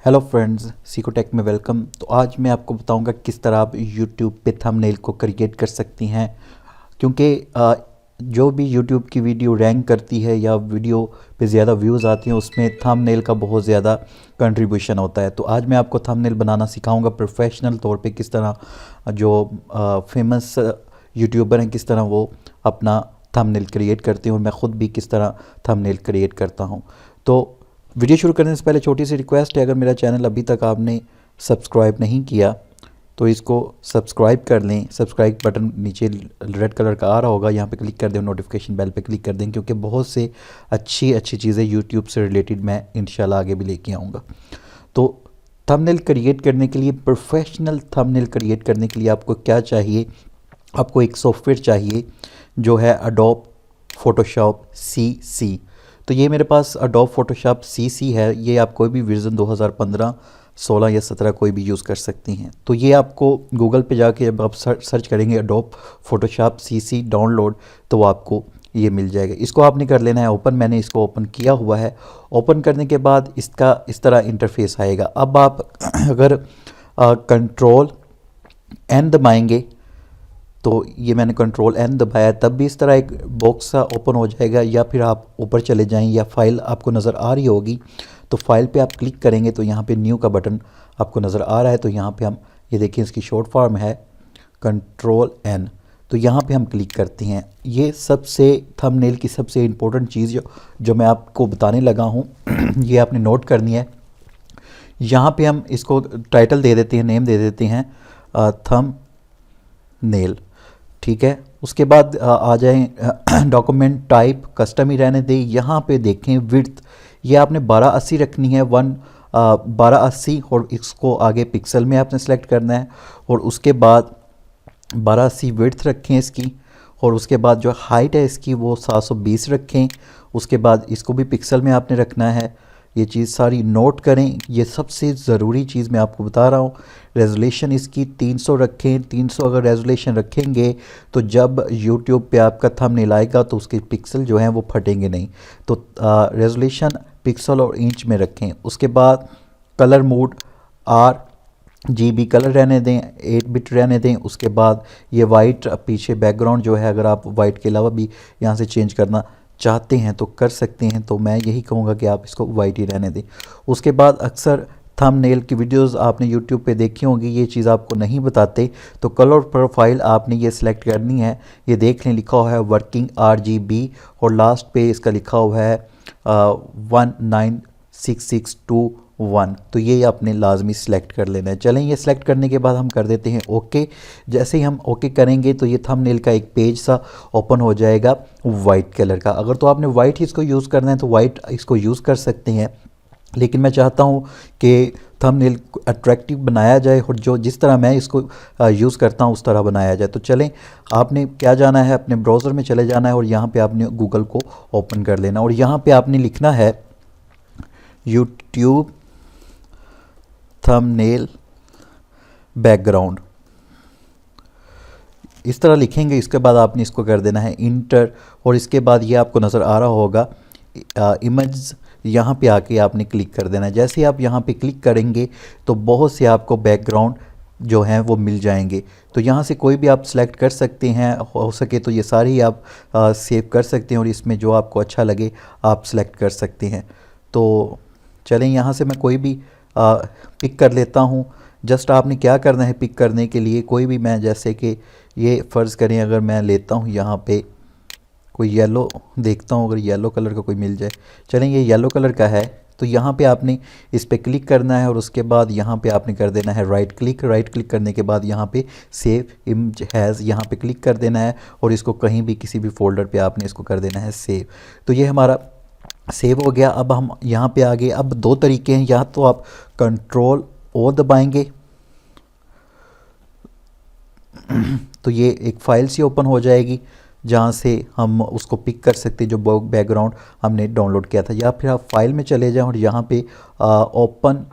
Hello friends, सीकोटेक में welcome. तो आज मैं आपको बताऊंगा किस तरह आप यूट्यूब पे थंबनेल को क्रिएट कर सकती हैं। क्योंकि जो भी यूट्यूब की वीडियो रैंक करती है या वीडियो पे ज़्यादा व्यूज़ आती हैं उसमें थंबनेल का बहुत ज़्यादा कंट्रीब्यूशन होता है। तो आज मैं आपको थंबनेल बनाना सिखाऊंगा प्रोफेशनल तौर पे। किस तरह जो फेमस यूट्यूबर हैं किस तरह वो अपना थंबनेल क्रिएट करते हैं और मैं ख़ुद भी किस तरह थंबनेल क्रिएट करता हूँ। तो वीडियो शुरू करने से पहले छोटी सी रिक्वेस्ट है, अगर मेरा चैनल अभी तक आपने सब्सक्राइब नहीं किया तो इसको सब्सक्राइब कर लें। सब्सक्राइब बटन नीचे रेड कलर का आ रहा होगा, यहाँ पे क्लिक कर दें, नोटिफिकेशन बेल पे क्लिक कर दें, क्योंकि बहुत से अच्छी अच्छी चीज़ें यूट्यूब से रिलेटेड मैं इंशाल्लाह आगे भी लेके आऊँगा। तो थंबनेल क्रिएट करने के लिए, प्रोफेशनल थंबनेल क्रिएट करने के लिए आपको क्या चाहिए? आपको एक सॉफ्टवेयर चाहिए जो है एडोब फोटोशॉप CC। तो ये मेरे पास एडोब फोटोशॉप CC है। ये आप कोई भी वर्जन 2015, 16 या 17 कोई भी यूज़ कर सकती हैं। तो ये आपको गूगल पे जाके जब आप सर्च करेंगे एडोब फोटोशॉप CC डाउनलोड, तो आपको ये मिल जाएगा। इसको आपने कर लेना है ओपन। मैंने इसको ओपन किया हुआ है। ओपन करने के बाद इसका इस तरह इंटरफेस आएगा। अब आप अगर कंट्रोल N दबाएंगे, तो ये मैंने कंट्रोल N दबाया, तब भी इस तरह एक बॉक्स सा ओपन हो जाएगा। या फिर आप ऊपर चले जाएं, या फाइल आपको नज़र आ रही होगी तो फाइल पे आप क्लिक करेंगे तो यहाँ पे न्यू का बटन आपको नज़र आ रहा है। तो यहाँ पे हम ये देखिए, इसकी शॉर्ट फॉर्म है कंट्रोल N। तो यहाँ पे हम क्लिक करते हैं। ये सबसे थंबनेल की सबसे इम्पोर्टेंट चीज़ जो मैं आपको बताने लगा हूँ ये आपने नोट करनी है। यहाँ पे हम इसको टाइटल दे देते हैं, नेम दे देते हैं थंबनेल। ठीक है, उसके बाद आ जाएं डॉक्यूमेंट टाइप कस्टम ही रहने दें। यहाँ पे देखें विड्थ, ये आपने 1280 रखनी है, 1280, और इसको आगे पिक्सल में आपने सेलेक्ट करना है। और उसके बाद 1280 विड्थ रखें इसकी, और उसके बाद जो हाइट है इसकी वो 720 रखें। उसके बाद इसको भी पिक्सल में आपने रखना है। ये चीज़ सारी नोट करें। ये सबसे ज़रूरी चीज़ मैं आपको बता रहा हूँ। रेजोल्यूशन इसकी 300 रखें। 300 अगर रेजोल्यूशन रखेंगे तो जब यूट्यूब पे आपका थंबनेल आएगा तो उसके पिक्सल जो हैं वो फटेंगे नहीं। तो रेजोल्यूशन पिक्सल और इंच में रखें। उसके बाद कलर मोड RGB कलर रहने दें, 8 बिट रहने दें। उसके बाद ये वाइट पीछे बैकग्राउंड जो है, अगर आप वाइट के अलावा भी यहाँ से चेंज करना चाहते हैं तो कर सकते हैं। तो मैं यही कहूँगा कि आप इसको वाइट ही रहने दें। उसके बाद अक्सर थंबनेल की वीडियोस आपने यूट्यूब पे देखी होंगी, ये चीज़ आपको नहीं बताते। तो कलर प्रोफाइल आपने ये सिलेक्ट करनी है। ये देख लें, लिखा हुआ है वर्किंग RGB, और लास्ट पे इसका लिखा हुआ है 196621। तो ये आपने लाजमी सिलेक्ट कर लेना है। चलें, ये सिलेक्ट करने के बाद हम कर देते हैं ओके। जैसे ही हम ओके करेंगे तो ये थंबनेल का एक पेज सा ओपन हो जाएगा वाइट कलर का। अगर तो आपने वाइट ही इसको यूज़ करना है तो वाइट इसको यूज़ कर सकते हैं, लेकिन मैं चाहता हूँ कि थंबनेल को अट्रैक्टिव बनाया जाए और जो जिस तरह मैं इसको यूज़ करता हूँ उस तरह बनाया जाए। तो चलें, आपने क्या जाना है, अपने ब्राउज़र में चले जाना है और यहाँ पे आपने गूगल को ओपन कर लेना, और यहाँ पे आपने लिखना है यूट्यूब थंबनेल बैकग्राउंड। इस तरह लिखेंगे। इसके बाद आपने इसको कर देना है इंटर, और इसके बाद ये आपको नज़र आ रहा होगा इमेज, यहाँ पे आके आपने क्लिक कर देना है। जैसे आप यहाँ पे क्लिक करेंगे तो बहुत से आपको बैकग्राउंड जो हैं वो मिल जाएंगे। तो यहाँ से कोई भी आप सिलेक्ट कर सकते हैं। हो सके तो ये सारे ही आप सेव कर सकते हैं, और इसमें जो आपको अच्छा लगे आप सिलेक्ट कर सकते हैं। तो चलें, यहाँ से मैं कोई भी पिक कर लेता हूँ। जस्ट आपने क्या करना है पिक करने के लिए, कोई भी, मैं जैसे कि ये फ़र्ज़ करें अगर मैं लेता हूँ यहाँ पे कोई येलो, देखता हूँ अगर येलो कलर का कोई मिल जाए। चलें, ये येलो कलर का है। तो यहाँ पे आपने इस पे क्लिक करना है, और उसके बाद यहाँ पे आपने कर देना है राइट क्लिक। राइट क्लिक करने के बाद यहाँ पे सेव इमेज हैज़, यहाँ पे क्लिक कर देना है, और इसको कहीं भी किसी भी फोल्डर पे आपने इसको कर देना है सेव। तो ये हमारा सेव हो गया। अब हम यहाँ पे आगे, अब दो तरीके हैं, या तो आप कंट्रोल O दबाएंगे तो ये एक फ़ाइल सी ओपन हो जाएगी जहाँ से हम उसको पिक कर सकते हैं जो बैकग्राउंड हमने डाउनलोड किया था। या फिर आप फाइल में चले जाएं और यहाँ पे ओपन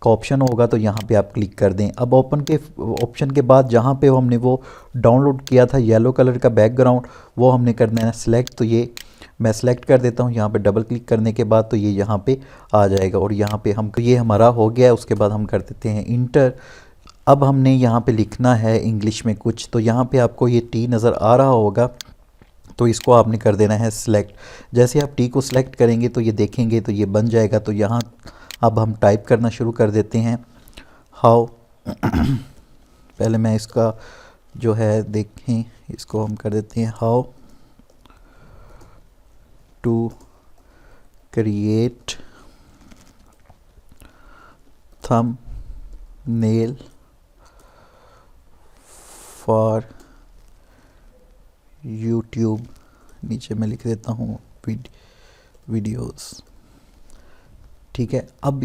का ऑप्शन होगा तो यहाँ पे आप क्लिक कर दें। अब ओपन के ऑप्शन के बाद जहाँ पे हमने वो डाउनलोड किया था येलो कलर का बैकग्राउंड, वो हमने करना है सेलेक्ट। तो ये मैं सेलेक्ट कर देता हूँ। यहाँ पे डबल क्लिक करने के बाद तो ये यहाँ पे आ जाएगा और यहाँ पे हम ये हमारा हो गया है। उसके बाद हम कर देते हैं इंटर। अब हमने यहाँ पे लिखना है इंग्लिश में कुछ, तो यहाँ पे आपको ये टी नज़र आ रहा होगा, तो इसको आपने कर देना है सिलेक्ट। जैसे आप टी को सिलेक्ट करेंगे तो ये देखेंगे तो ये बन जाएगा। तो यहाँ अब हम टाइप करना शुरू कर देते हैं। हाउ पहले मैं इसका जो है देखें, इसको हम कर देते हैं how to create thumbnail for YouTube. नीचे मैं लिख देता हूँ वीडियोस। ठीक है, अब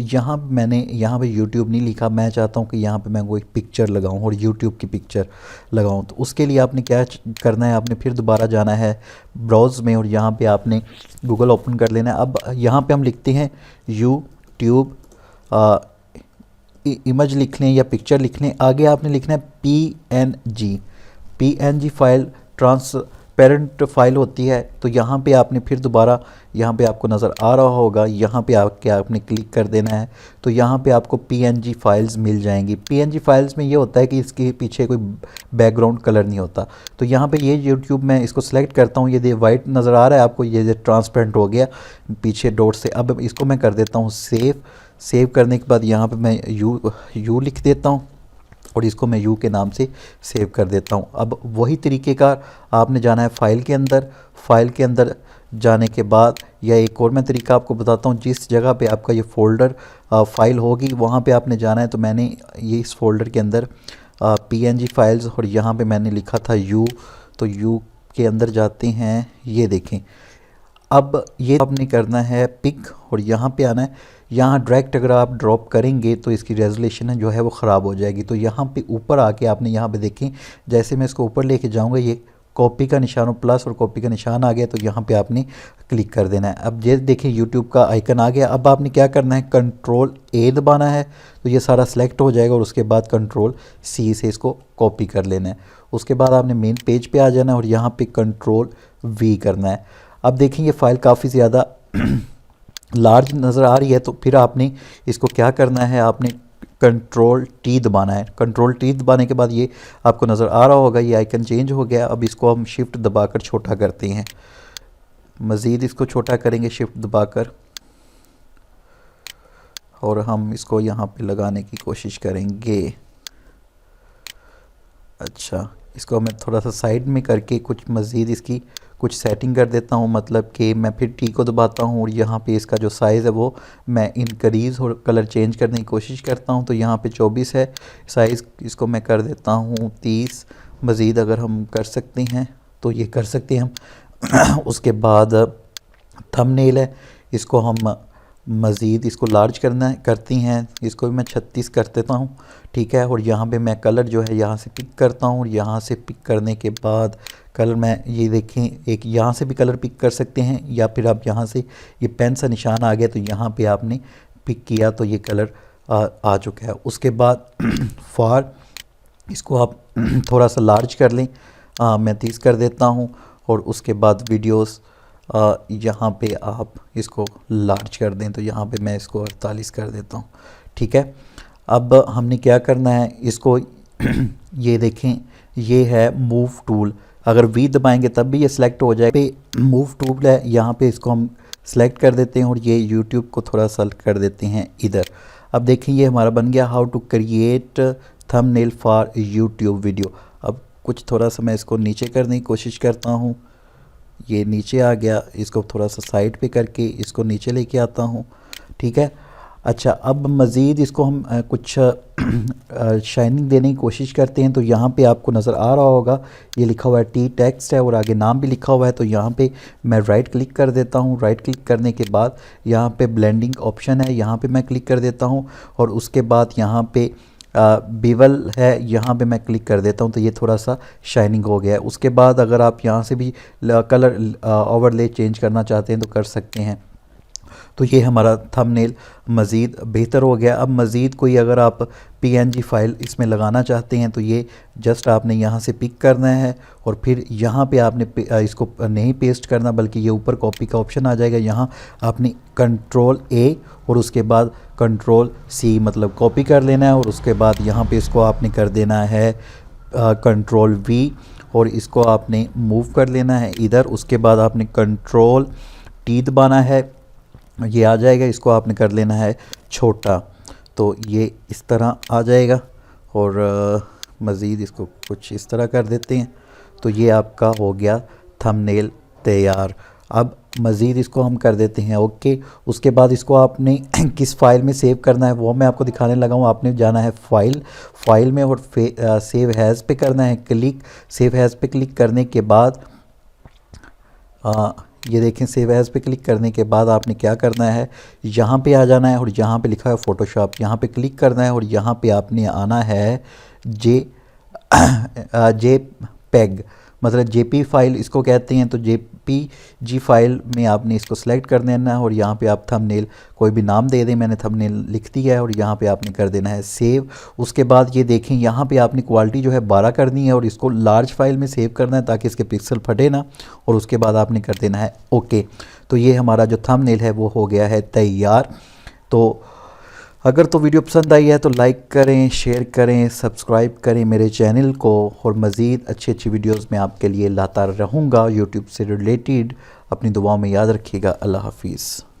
मैंने यहाँ पे YouTube नहीं लिखा, मैं चाहता हूँ कि यहाँ पे मैं कोई पिक्चर लगाऊँ और YouTube की पिक्चर लगाऊँ। तो उसके लिए आपने क्या करना है, आपने फिर दोबारा जाना है ब्राउज़ में और यहाँ पे आपने गूगल ओपन कर लेना है। अब यहाँ पे हम लिखते हैं YouTube, इमेज लिख लें या पिक्चर लिख लें। आगे आपने लिखना है PNG फाइल, ट्रांसपेरेंट फाइल होती है। तो यहाँ पे आपने फिर दोबारा, यहाँ पे आपको नज़र आ रहा होगा, यहाँ पे आके आपने क्लिक कर देना है। तो यहाँ पे आपको PNG फाइल्स मिल जाएंगी। PNG फाइल्स में ये होता है कि इसके पीछे कोई बैकग्राउंड कलर नहीं होता। तो यहाँ पे ये यूट्यूब मैं इसको सेलेक्ट करता हूँ, ये वाइट नज़र आ रहा है आपको, ये ट्रांसपेरेंट हो गया पीछे डॉट से। अब इसको मैं कर देता हूँ सेव करने के बाद यहाँ पर मैं यू लिख देता हूँ और इसको मैं यू के नाम से सेव कर देता हूँ। अब वही तरीके का आपने जाना है फाइल के अंदर जाने के बाद, या एक और मैं तरीका आपको बताता हूँ, जिस जगह पे आपका ये फ़ोल्डर फाइल होगी वहाँ पे आपने जाना है। तो मैंने ये इस फोल्डर के अंदर PNG फाइल्स और यहाँ पे मैंने लिखा था यू, तो यू के अंदर जाते हैं। ये देखें, अब ये आपने करना है पिक और यहाँ पे आना है। यहाँ डायरेक्ट अगर आप ड्रॉप करेंगे तो इसकी रेजोल्यूशन जो है वो ख़राब हो जाएगी। तो यहाँ पे ऊपर आके आपने यहाँ पे देखें, जैसे मैं इसको ऊपर लेके जाऊँगा ये कॉपी का निशान प्लस और कॉपी का निशान आ गया। तो यहाँ पे आपने क्लिक कर देना है। अब ये देखें यूट्यूब का आइकन आ गया। अब आपने क्या करना है, Ctrl+A दबाना है तो ये सारा सेलेक्ट हो जाएगा और उसके बाद Ctrl+C से इसको कॉपी कर लेना है। उसके बाद आपने मेन पेज पे आ जाना है और यहाँ पे Ctrl+V करना है। अब देखें ये फ़ाइल काफ़ी ज़्यादा लार्ज नज़र आ रही है, तो फिर आपने इसको क्या करना है, आपने Ctrl+T दबाना है। Ctrl+T दबाने के बाद ये आपको नज़र आ रहा होगा ये आइकन चेंज हो गया। अब इसको हम शिफ्ट दबाकर छोटा करते हैं, मज़ीद इसको छोटा करेंगे शिफ्ट दबाकर और हम इसको यहाँ पे लगाने की कोशिश करेंगे। अच्छा, इसको मैं थोड़ा सा साइड में करके कुछ मज़ीद इसकी कुछ सेटिंग कर देता हूँ, मतलब कि मैं फिर टी को दबाता हूँ और यहाँ पे इसका जो साइज़ है वो मैं इनक्रीज़ और कलर चेंज करने की कोशिश करता हूँ। तो यहाँ पे 24 है साइज़, इसको मैं कर देता हूँ 30। मज़ीद अगर हम कर सकते हैं तो ये कर सकते हैं हम। उसके बाद थंबनेल है, इसको हम मज़ीद इसको लार्ज करती हैं, इसको भी मैं 36 कर देता हूँ। ठीक है, और यहाँ पे मैं कलर जो है यहाँ से पिक करता हूँ और यहाँ से पिक करने के बाद कलर मैं ये देखें, एक यहाँ से भी कलर पिक कर सकते हैं या फिर आप यहाँ से ये पेन सा निशान आ गया तो यहाँ पे आपने पिक किया तो ये कलर आ चुका है। उसके बाद फॉर इसको आप थोड़ा सा लार्ज कर लें, मैं 30 कर देता हूँ और उसके बाद वीडियोस यहाँ पे आप इसको लार्ज कर दें तो यहाँ पे मैं इसको 48 कर देता हूँ। ठीक है, अब हमने क्या करना है, इसको ये देखें, ये है मूव टूल, अगर वी दबाएंगे तब भी ये सिलेक्ट हो जाए। पे मूव टूल है, यहाँ पे इसको हम सिलेक्ट कर देते हैं और ये यूट्यूब को थोड़ा सा कर देते हैं इधर। अब देखें ये हमारा बन गया how to create thumbnail for YouTube video. अब कुछ थोड़ा सा मैं इसको नीचे करने की कोशिश करता हूँ, ये नीचे आ गया, इसको थोड़ा सा साइड पे करके इसको नीचे लेके आता हूँ। ठीक है, अच्छा अब मज़ीद इसको हम कुछ शाइनिंग देने की कोशिश करते हैं। तो यहाँ पे आपको नज़र आ रहा होगा ये लिखा हुआ है टी टेक्स्ट है और आगे नाम भी लिखा हुआ है। तो यहाँ पे मैं राइट क्लिक कर देता हूँ। राइट क्लिक करने के बाद यहाँ पे ब्लेंडिंग ऑप्शन है, यहाँ पे मैं क्लिक कर देता हूँ और उसके बाद यहाँ पे बीवल है, यहाँ पे मैं क्लिक कर देता हूँ तो ये थोड़ा सा शाइनिंग हो गया है। उसके बाद अगर आप यहाँ से भी कलर ओवरले चेंज करना चाहते हैं तो कर सकते हैं। तो ये हमारा थंबनेल मज़ीद बेहतर हो गया। अब मज़ीद कोई अगर आप पीएनजी फ़ाइल इसमें लगाना चाहते हैं तो ये जस्ट आपने यहाँ से पिक करना है और फिर यहाँ पे आपने इसको नहीं पेस्ट करना, बल्कि ये ऊपर कॉपी का ऑप्शन आ जाएगा। यहाँ आपने कंट्रोल ए और उसके बाद कंट्रोल सी मतलब कॉपी कर लेना है, और उसके बाद यहाँ पे इसको आपने कर देना है कंट्रोल वी और इसको आपने मूव कर लेना है इधर। उसके बाद आपने कंट्रोल टी दबाना है, ये आ जाएगा। इसको आपने कर लेना है छोटा, तो ये इस तरह आ जाएगा। और मज़ीद इसको कुछ इस तरह कर देते हैं, तो ये आपका हो गया थंबनेल तैयार। अब मज़ीद इसको हम कर देते हैं ओके। उसके बाद इसको आपने किस फाइल में सेव करना है वो मैं आपको दिखाने लगा हूँ। आपने जाना है फाइल में और सेव हैज़ पे करना है क्लिक। सेव हैज़ पे क्लिक करने के बाद ये देखें, सेव एज़ पे क्लिक करने के बाद आपने क्या करना है, यहाँ पे आ जाना है और यहाँ पे लिखा है फ़ोटोशॉप, यहाँ पे क्लिक करना है और यहाँ पे आपने आना है जे पेग मतलब जेपी फाइल इसको कहते हैं। तो जेपीजी फाइल में आपने इसको सेलेक्ट कर देना है और यहाँ पे आप थंबनेल कोई भी नाम दे दें, मैंने थंबनेल लिख दिया है और यहाँ पे आपने कर देना है सेव। उसके बाद ये देखें, यहाँ पे आपने क्वालिटी जो है 12 करनी है और इसको लार्ज फाइल में सेव करना है ताकि इसके पिक्सल फटे ना, और उसके बाद आपने कर देना है ओके। तो ये हमारा जो थंबनेल है वो हो गया है तैयार। तो अगर तो वीडियो पसंद आई है तो लाइक करें, शेयर करें, सब्सक्राइब करें मेरे चैनल को, और मज़ीद अच्छी अच्छी वीडियोस मैं आपके लिए लाता रहूँगा यूट्यूब से रिलेटेड। अपनी दुआओं में याद रखिएगा। अल्लाह हाफिज़।